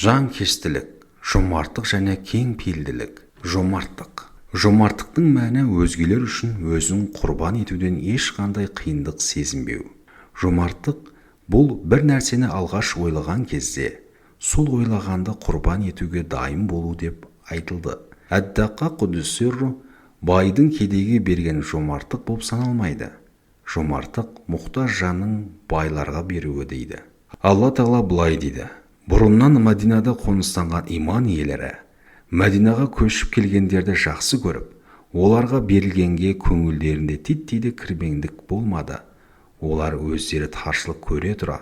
Жанкештілік, жомарттық және кең пейілділік. Жомарттықтың мәні өзгелер үшін өзін құрбан етуден ешқандай қиындық сезінбеу. Жомарттық бұл бір нәрсені алғаш ойлаған кезде, сол ойлағанды құрбан етуге дайын болу деп айтылды. Әддаққа құдүсірру байдың кедейге берген жомарттық болып саналмайды. Жомарттық мұқтаж жанның байларға беруі дейді. Алла Тағала былай дейді: бұрыннан Мәдинада қоныстанған иман иелері Мәдинаға көшіп келгендерді жақсы көріп, оларға берілгенге көңілдерінде титтейді кірбеңдік болмады. Олар өздері таршылық көре тұра,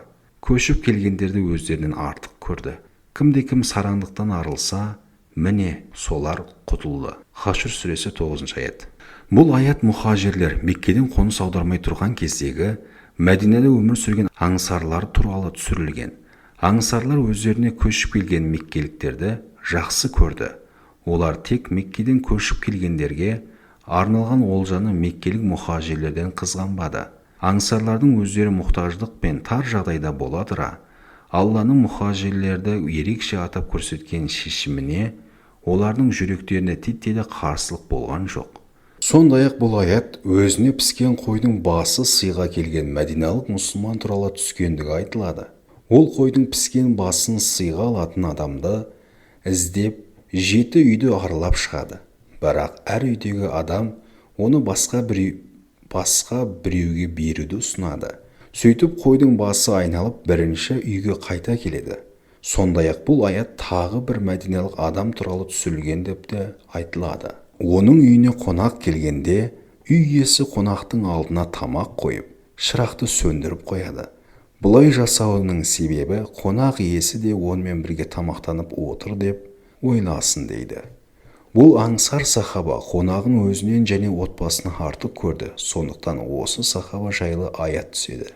көшіп келгендерді өздерінен артық көрді. Кімде-кім сараңдықтан арылса, міне солар құтылды. Хашр сүресі 9 аят. Бұл аят мұхажирлер Меккеден қоныс аудармай тұрған кездегі Мәдинада өмір сүрген аңсарлар туралы түсірілген. Аңсарлар өздеріне көшіп келген меккеліктерді жақсы көрді. Олар тек Меккеден көшіп келгендерге арналған олжаны меккелік мұхажирлерден қызғанбады. Аңсарлардың өздері мұқтаждық пен тар жағдайда бола тұра, Алланың мұхажирлерді ерекше атап көрсеткен шешіміне олардың жүректеріне титтейді қарсылық болған жоқ. Сондай-ақ бұл аят өзіне піскен қойдың басы сыйға келген мәдиналық мұсылман туралы түскендігі айтылады. Ол қойдың піскен басын сыйға алатын адамды іздеп 7 үйді аралап шығады. Бірақ әр үйдегі адам оны басқа біреуге беруді ұсынады. Сөйтіп қойдың басы айналып бірінші үйге қайта келеді. Сондай-ақ бұл аят тағы бір мәдиналық адам туралы түсірілген деп те айтылады. Оның үйіне қонақ келгенде үй иесі қонақтың алдына тамақ қойып, шырақты сөндіріп қояды. Бұлай жасауының себебі қонақ иесі де онымен бірге тамақтанып отыр деп ойласын дейді. Бұл аңсар сахаба қонағын өзінен және отбасына артық көрді. Сондықтан осы сахаба жайлы аят түседі.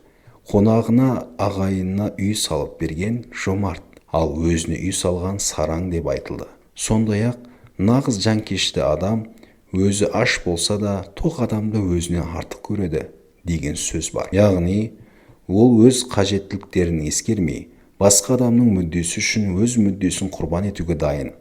Қонағына, ағайынына үй салып берген жомарт, ал өзіне үй салған сараң деп айтылды. Сондай-ақ нағыз жанкешті адам өзі аш болса да тоқ адамды өзіне артық көреді деген сөз бар. Яғни ол өз қажеттіліктерін ескермей, басқа адамның мүддесі үшін өз мүддесін құрбан етуге дайын.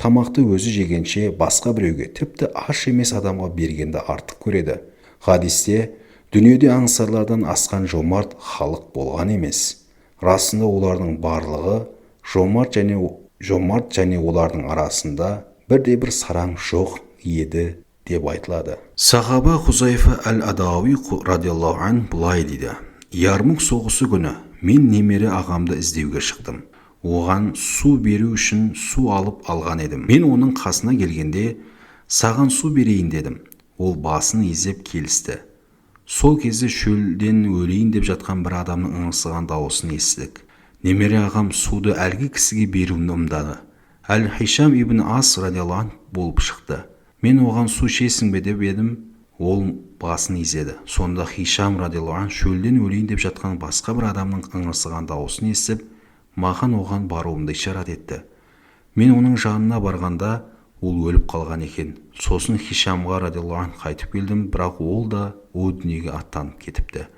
Тамақты өзі жегенше басқа біреуге, тіпті аш емес адамға бергенді артық көреді. Хадисте дүниеде аңсарлардан асқан жомарт халық болған емес. Расында олардың барлығы жомарт және олардың арасында бірде-бір сараң жоқ еді деп айтылады. Сахаба Хузайфа әл-Адауи радиаллаху ан былай дейді: Ярмук соғысы күні мен немере ағамды іздеуге шықтым. Оған су беру үшін су алып алған едім. Мен оның қасына келгенде саған су берейін дедім. Ол басын изеп келісті. Сол кезде шөлден өлейін деп жатқан бір адамның ыңырсыған дауысын естідік. Немере ағам суды әлгі кісіге беруімді ымдады. Әл-Хишам ибн Ас радиаллаху ан болып шықты. Мен оған су ішесің бе деп едім. Ол басын изеді. Сонда Хишам радиаллаху ан шөлден өлейін деп жатқан басқа бір адамның ыңырсыған дауысын естіп, маған оған баруымды ишарат етті. Мен оның жанына барғанда ол өліп қалған екен. Сосын Хишамға радиаллаху ан қайтып келдім, бірақ ол да о дүниеге аттанып кетіпті.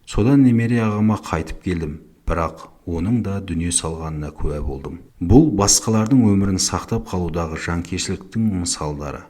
Содан немере ағама қайтып келдім, бірақ оның да дүние салғанына куә болдым. Бұл басқалардың өмірін сақтап қалудағы жанкештіліктің мысалдары.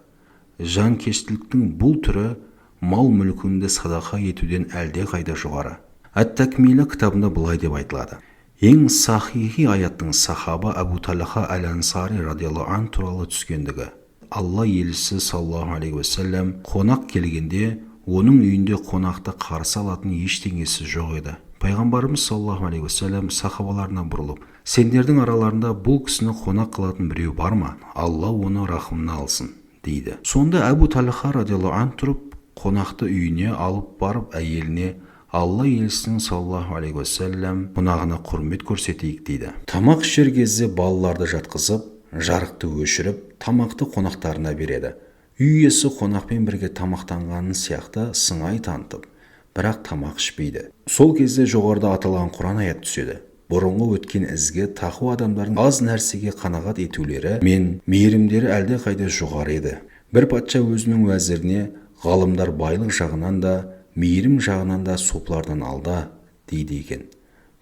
Жанкештіліктің бұл түрі мал мүлкіңді садақа етуден әлде қайда жоғары. Әт-Такмила кітабында былай деп айтылады: ең сахихи аяттың сахаба Абу Талха әл-Ансари радиаллаху ан туралы түскендігі. Алла елшісі саллаллаху алейхи уассалам қонақ келгенде оның үйінде қонақты қарсы алатын ештеңесі жоқ еді. Пайғамбарымыз саллаллаху алейхи уассалам сахабаларына бұрылып: сендердің араларында бұл кісіні қонақ қылатын біреу бар ма? Алла оны рахымына алсын дейді. Сонда Абу Талха радиаллаху ан тұрып қонақты үйіне алып барып әйеліне: Алла елшісінің саллаллаху алейхи уассалам қонағына құрмет көрсетейік дейді. Тамақ ішер кезде балаларды жатқызып, жарықты өшіріп, тамақты қонақтарына береді. Үй иесі қонақпен бірге тамақтанғанын сияқты сыңай танытып, бірақ тамақ ішпейді. Сол кезде жоғарыда аталған Құран аят түседі. Бұрынғы өткен ізгі тақуа адамдардың аз нәрсеге қанағат етулері мен мейірімдері әлде қайда жоғары еді. Бір патша өзінің уәзіріне: ғалымдар байлық жағынан да, мейірім жағынан да сопылардан алда дейді екен.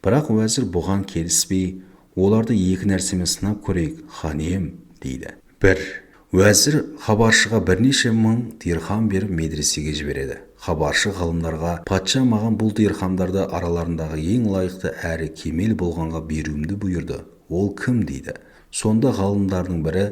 Бірақ уәзір бұған келіспей, оларды екі нәрсемен сынап көрейік, хан ием, дейді. 1. Уәзір хабаршыға бірнеше мың дирхам беріп медресеге жібереді. Хабаршы ғалымдарға, патша маған бұл дирхамдарды араларындағы ең лайықты әрі кемел болғанға беруімді бұйырды. Ол кім, дейді. Сонда ғалымдардың бірі,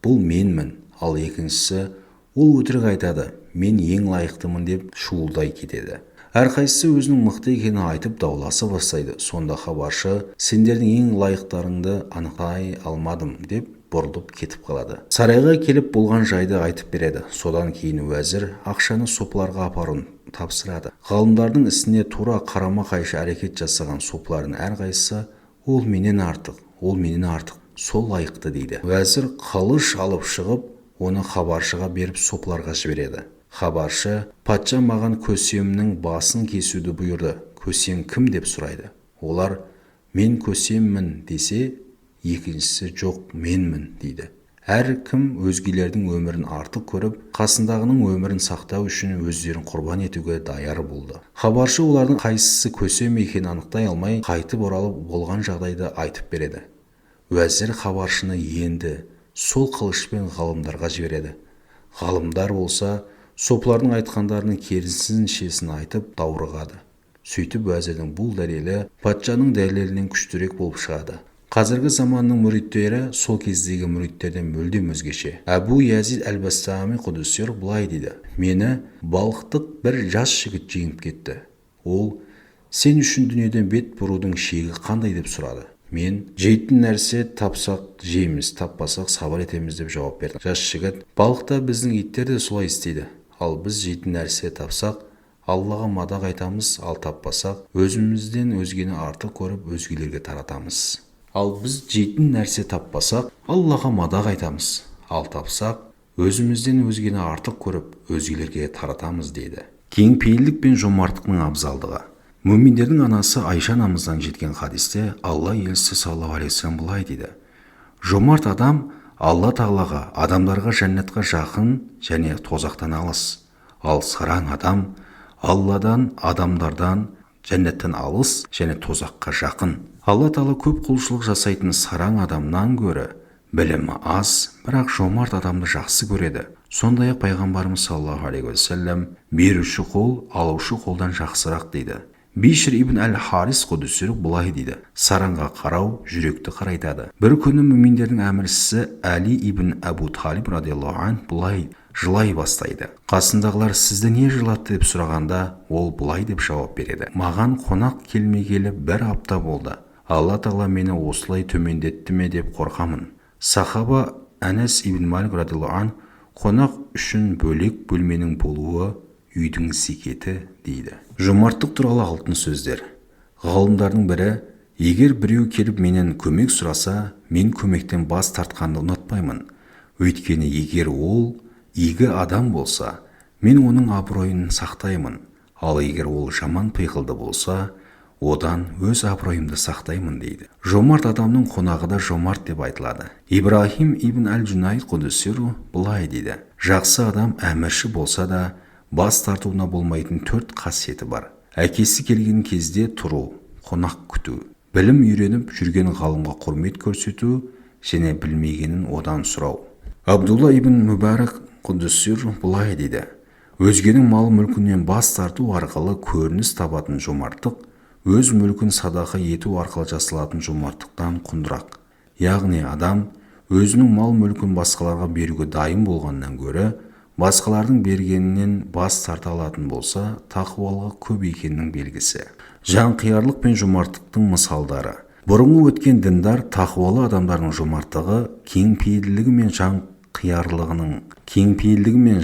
бұл менмін, ал екіншісі, ол өтірік айтады, мен ең лайықтымын деп шуылдай кетеді. Әрқайсысы өзінің мықты екенін айтып дауласа бастайды. Сонда хабаршы, сендердің ең лайықтарыңды анықтай алмадым деп бұрылып кетіп қалады. Сарайға келіп болған жайды айтып береді. Содан кейін уәзір ақшаны сопыларға апаруын тапсырады. Ғалымдардың ісіне тура қарама-қайшы әрекет жасаған сопылардың әрқайсысы, ол менен артық, ол менен артық, сол лайықты, дейді. Уәзір қылыш алып шығып, оны хабаршыға беріп сопыларға жібереді. Хабаршы, патша маған көсемнің басын кесуді бұйырды. Көсем кім деп сұрайды. Олар, мен көсеммін десе, екіншісі, жоқ, менмін, дейді. Әр кім өзгелердің өмірін артық көріп, қасындағының өмірін сақтау үшін өздерін құрбан етуге даяр болды. Хабаршы олардың қайсысы көсем екенін анықтай алмай, қайтып оралып болған жағдайды айтып береді. Уәзір хабаршыны енді сол қылышпен ғалымдарға жібереді. Ғалымдар болса, сопылардың айтқандарының керісіншесін айтып даурығады. Сөйтіп уәзірдің бұл дәлелі патшаның дәлелінен күштірек болып шығады. Қазіргі заманның мүриттері сол кездегі мүриттерден мүлдем өзгеше. Әбу Язид әл-Бастами құдүсір былай дейді: мені балықтық бір жас жігіт жеңіп кетті. Ол, сен үшін дүниеден бет бұрудың шегі қандай деп сұрады. Мен, жейтін нәрсе тапсақ жейміз, таппасақ сабыр етеміз деп жауап бердім. Жас жігіт, балықта біздің иттер де солай істейді. Ал біз жейтін нәрсе тапсақ Аллаға мадақ айтамыз, ал таппасақ өзімізден өзгені артық көріп өзгелерге таратамыз. Ал біз жейтін нәрсе таппасақ, Аллаға мадақ айтамыз, ал тапсақ, өзімізден өзгені артық көріп, өзгелерге таратамыз, дейді. Кеңпейілдік пен жомарттықтың абзалдығы. Мүминдердің анасы Айша анамыздан жеткен хадисте Алла елшісі саллаллаху алейхи вассалам былай дейді: жомарт адам Алла тағалаға, адамдарға жәннатқа жақын және тозақтан алыс. Ал сараң адам Алладан, адамдардан, жәннаттан алыс және тозаққа жақын. Алла тағала көп құлшылық жасайтын сараң адамнан гөрі білімі аз, бірақ жомарт адамды жақсы көреді. Сондай-ақ пайғамбарымыз саллаллаху алейхи уассалам беруші қол алушы қолдан жақсырақ, дейді. Бишр ибн әл-Харис құдүсір былай дейді: сараңға қарау жүректі қарайтады. Бір күні мүминдердің әміршісі Әли ибн Әбу Талиб радиаллаху ан былай жылай бастайды. Қасындағылар сізді не жылатты деп сұрағанда, ол былай деп жауап береді: маған қонақ келмегелі бір апта болды. Алла тағала мені осылай төмендетті ме деп қорқамын. Сахаба Әнәс ибн Малик радиаллаху ан, қонақ үшін бөлек бөлменің болуы үйдің зекеті, дейді. Жомарттық туралы алтын сөздер. Ғалымдардың бірі, егер біреу келіп менен көмек сұраса, мен көмектен бас тартқанды ұнатпаймын. Өйткені егер ол игі адам болса, мен оның абыройын сақтаймын. Ал егер ол жаман пиғылды болса, одан өз абыройымды сақтаймын, дейді. Жомарт адамның қонағы да жомарт деп айтылады. Ибрахим ибн әл-Джунайд құдүсіру былай дейді: жақсы адам әмірші болса да, бас тартуына болмайтын 4 қасиеті бар. Әкесі келген кезде тұру, қонақ күту, білім үйреніп жүрген ғалымға құрмет көрсету және білмегенін одан сұрау. Абдулла ибн Мүбәрак құдүсір былай дейді: өзгенің мал мүлкінен бас тарту арқылы көрініс табатын жомарттық, өз мүлкін садақа ету арқылы жасалатын жомарттықтан құндырақ. Яғни адам өзінің мал мүлкін басқаларға беруге дайын болғаннан гөрі, басқалардың бергенінен бас тарта алатын болса, тақуалығы көп екенінің белгісі. Жанқиярлық пен жомарттықтың мысалдары. Бұрынғы өткен діндар тақуалы адамдардың жомарттығы кеңпейілдігі мен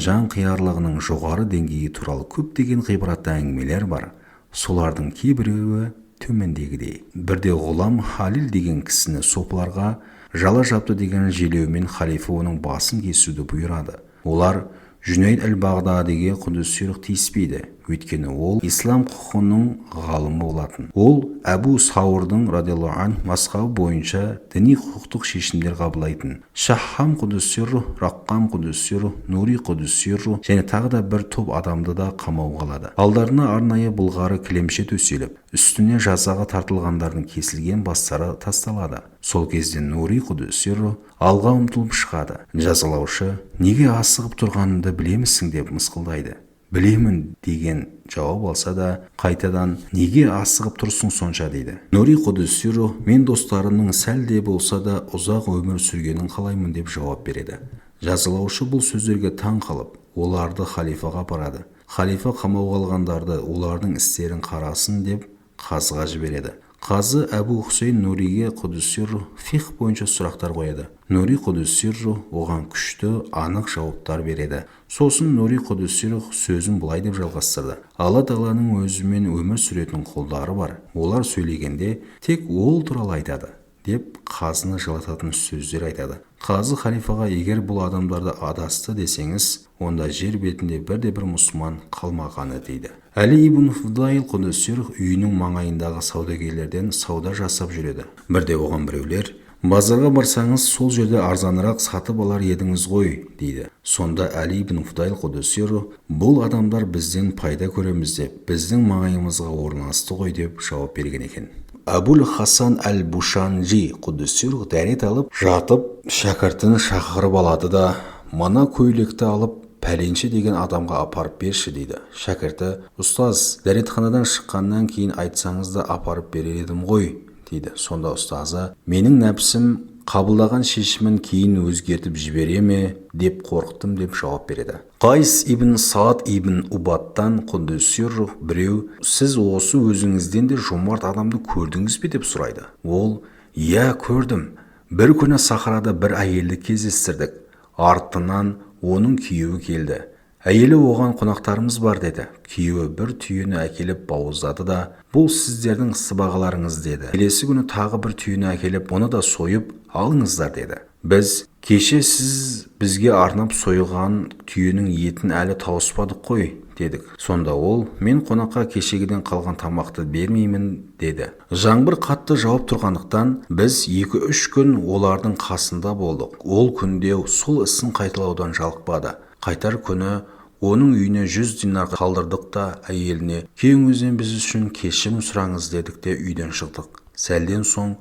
жанқиярлығының жоғары деңгейі туралы көптеген ғибратты әңгімелер бар. Солардың кейбіреуі төмендегідей. Бірде ғұлам Халил деген кісіні сопыларға жала жапты деген желеумен халифа оның басын кесуді бұйырады. Олар Жүнейд әл-Бағдадиге құдүсірік тиіспейді, өйткені ол ислам құқығының ғалымы болатын. Ол Әбу Саурдың радиаллаху ан мазхабы бойынша діни құқықтық шешімдер қабылдайтын. Шаххам құдүсіру, Раққам құдүсіру, Нури құдүсіру және тағы да бір топ адамды да қамауға алады. Алдарына арнайы былғары кілемше төселіп, үстіне жазаға тартылғандардың кесілген бастары тасталады. Сол кезде Нури Құдүсир алға ұмтылып шығады. Жазалаушы неге асығып тұрғаныңды білемісің деп мысқылдайды. Білемін деген жауап алса да, қайтадан неге асығып тұрсың сонша дейді. Нури Құдүсир мен достарымның сәл де болса да ұзақ өмір сүргенін қалаймын деп жауап береді. Жазалаушы бұл сөздерге таң қалып, оларды халифаға апарады. Халифа қамауға алғандарды олардың істерін қарасын деп қазыға жібереді. Қазы Әбу Хусейн Нуриге Құдүсир фиқх бойынша сұрақтар қояды. Нури Құдүсир оған күшті, анық жауаптар береді. Сосын Нури Құдүсир сөзін былай деп жалғастырды. Алла Тағаланың өзімен өмір сүретін құлдары бар. Олар сөйлегенде тек ол туралы айтады деп қазыны жылататын сөздер айтады. Қазы халифаға егер бұл адамдарды адасты десеңіз, онда жер бетінде бірде-бір мұсылман қалмағаны дейді. Әли ибн Фудайл Құдүсир үйінің маңайындағы саудагерлерден сауда жасап жүреді. Бірде оған біреулер: базарға барсаңыз сол жерде арзанырақ сатып алар едіңіз ғой дейді. Сонда Әли ибн Фудайл Құдүсир бұл адамдар бізден пайда көреміз деп біздің маңайымызға орналасты ғой деп жауап берген екен. Абул Хасан әл-Бушанжи Құдүсир дәрет алып жатып шәкіртін шақырып алады да: мына көйлекті алып пәленше деген адамға апарып берші дейді. Шәкірті: ұстаз, дәретханадан шыққаннан кейін айтсаңыз да апарып берер едім ғой дейді. Сонда ұстазы: менің нәпсім қабылдаған шешімін кейін өзгертіп жібере ме деп қорықтым деп жауап береді. Қайс ибн Саад ибн Убадтан Құдүсир біреу: сіз осы өзіңізден де жомарт адамды көрдіңіз бе деп сұрайды. Ол: иә, көрдім. Бір күні сахарада бір әйелді кездестірдік. Артынан оның күйеуі келді. Әйелі оған: қонақтарымыз бар деді. Күйеуі бір түйені әкеліп бауыздады да: бұл сіздердің сыбағаларыңыз деді. Келесі күні тағы бір түйені әкеліп, оны да сойып алыңыздар деді. Біз: кеше сіз бізге арнап сойылған түйенің етін әлі тауыспадық қой дедік. Сонда ол: мен қонаққа кешегіден қалған тамақты бермеймін деді. Жаңбыр қатты жауып тұрғандықтан біз 2-3 күн олардың қасында болдық. Ол күнде сол ісін қайталаудан жалықпады. Қайтар күні оның үйіне 100 динар қалдырдық та әйеліне: күйеуіңізден біз үшін кешірім сұраңыз дедік те үйден шықтық. Сәлден соң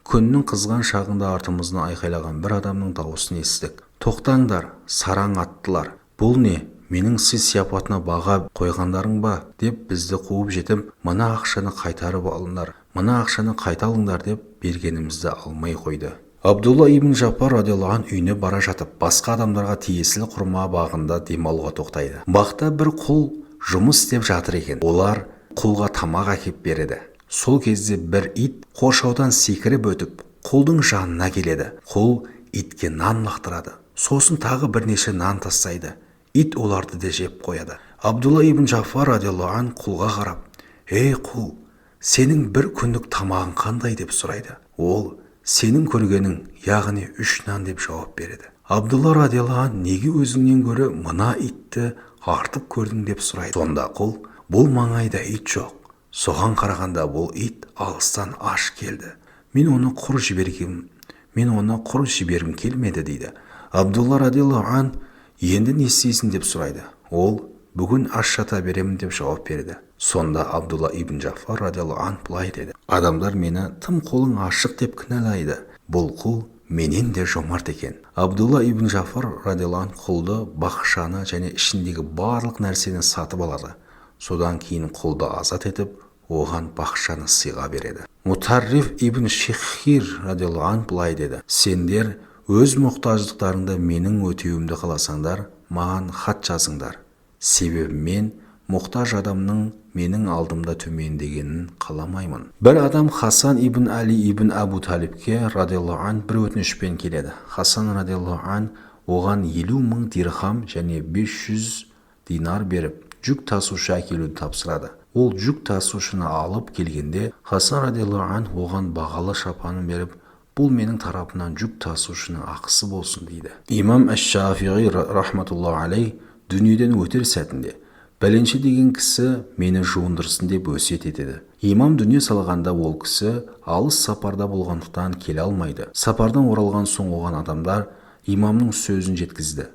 күннің қызған шағында артымыздан айқайлаған бір адамның дауысын естідік. тоқтаңдар, сараң аттылар. Бұл не? Менің сый-сияпатына баға қойғандарың ба деп бізді қуып жетіп, мына ақшаны қайтарып алыңдар, мына ақшаны қайта алыңдар деп бергенімізді алмай қойды. Абдулла ибн Жапар радиаллаху анху үйіне бара жатып, басқа адамдарға тиесілі құрма бағында демалуға тоқтайды. Бақта бір құл жұмыс істеп жатыр екен. Олар құлға тамақ әкеп береді. Сол кезде бір ит қоршаудан секіріп өтіп, құлдың жанына келеді. Құл итке нан лақтырады. Сосын тағы бірнеше нан тастайды. Ит оларды да жеп қояды. Абдулла ибн Жафар радиаллаху анху құлға қарап: ей құл, сенің бір күндік тамағың қандай деп сұрайды. Ол: сенің көргенің, яғни 3 нан деп жауап береді. Абдулла радиаллаху анху: неге өзіңнен гөрі мына итті артық көрдің деп сұрайды. Сонда құл: бұл маңайда ит жоқ. Соған қарағанда бұл ит алыстан аш келді. Мен оны құр жібергім келмеді дейді. Абдулла радиаллаху анху: енді не істейсің деп сұрайды. Ол: бүгін аш жата беремін деп жауап берді. Сонда Абдулла ибн Жафар радиаллаху анху былай деді: адамдар мені тым қолың ашық деп кінәлайды. Бұл құл менен де жомарт екен. Абдулла ибн Жафар радиаллаху анху құлды, бақшаны және ішіндегі барлық нәрсені сатып алады. Содан кейін құлды азат етіп, оған бақшаны сыйға береді. Мутарриф ибн Шиххир радиаллаху анху былай деді: сендер өз мұқтаждықтарыңды менің өтеуімді қаласаңдар, маған хат жазыңдар. Себебі мен мұқтаж адамның менің алдымда төмендегенін қаламаймын. Бір адам Хасан ибн Али ибн Абу Талибке радиаллаху анху бір өтінішпен келеді. Хасан радиаллаху анху оған 50.000 дирхам және 500 динар беріп, жүк тасушы әкелуді тапсырады. Ол жүк тасушыны алып келгенде, Хасан радиаллаху анху оған бағалы шапанын беріп: бұл менің тарапынан жүк тасушының ақысы болсын дейді. Имам Әш-Шафиғи рахматуллаху алейх дүниеден өтер сәтінде бәленше деген кісі мені жуындырсын деп өсиет етеді. Имам дүние салғанда ол кісі алыс сапарда болғандықтан келе алмайды. Сапардан оралған соң оған адамдар имамның сөзін жеткізді.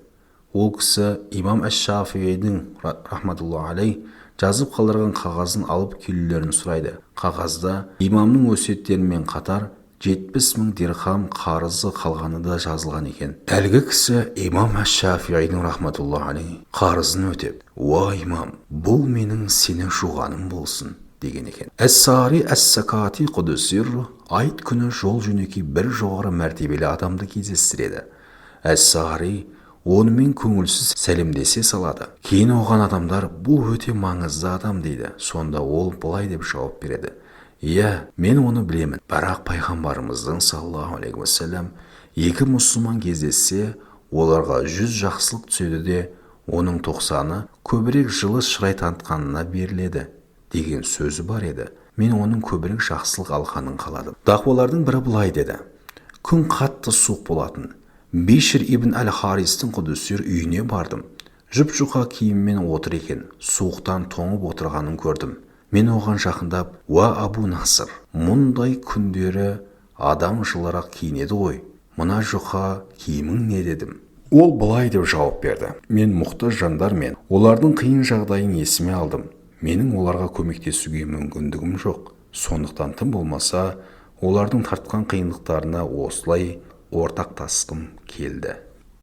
Ол кісі имам Әш-Шафиғидің рахматуллаху алейх жазып қалдырған қағазын алып келулерін сұрайды. Қағазда имамның өсиеттерімен қатар 70 мың дирхам қарызы қалғаны да жазылған екен. Әлгі кісі имам Әш-Шафиғидің рахматуллахи алейхи қарызын өтеп, «Уа имам, бұл менің сені жуғаным болсын» деген екен. Әс-Сари әс-Сакати Құдүсир айт күні жол жөнекей бір жоғары мәртебелі адамды кездестіреді. Әс-Сари онымен көңілсіз сәлемдесе салады. Кейін оған адамдар бұл өте маңызды адам дейді. Сонда ол былай деп жауап береді: «Иә, мен оны білемін. Бірақ пайғамбарымыздың саллаллаху алейхи уассалам екі мұсылман кездессе, оларға 100 жақсылық түседі де, оның 90-ы көбірек жылы шырай танытқанына беріледі» деген сөзі бар еді. Мен оның көбірек жақсылық алғанын қаладым. Дағуалардың бірі былай деді: «Күн қатты суық болатын. Бишр ибн әл-Харистің Құдүсир үйіне бардым. Жұп-жұқа киіммен отыр екен. Суықтан тоңып отырғанын көрдім. Мен оған жақындап, «Уа Абу Насыр, мұндай күндері адам жылырақ киінеді ғой. Мына жұқа киімің не?» дедім. Ол былай деп жауап берді: «Мен мұқтаж жандар мен олардың қиын жағдайын есіме алдым. Менің оларға көмектесуге мүмкіндігім жоқ. Сондықтан тым болмаса, олардың тартқан қиындықтарына осылай ортақтасқым келді».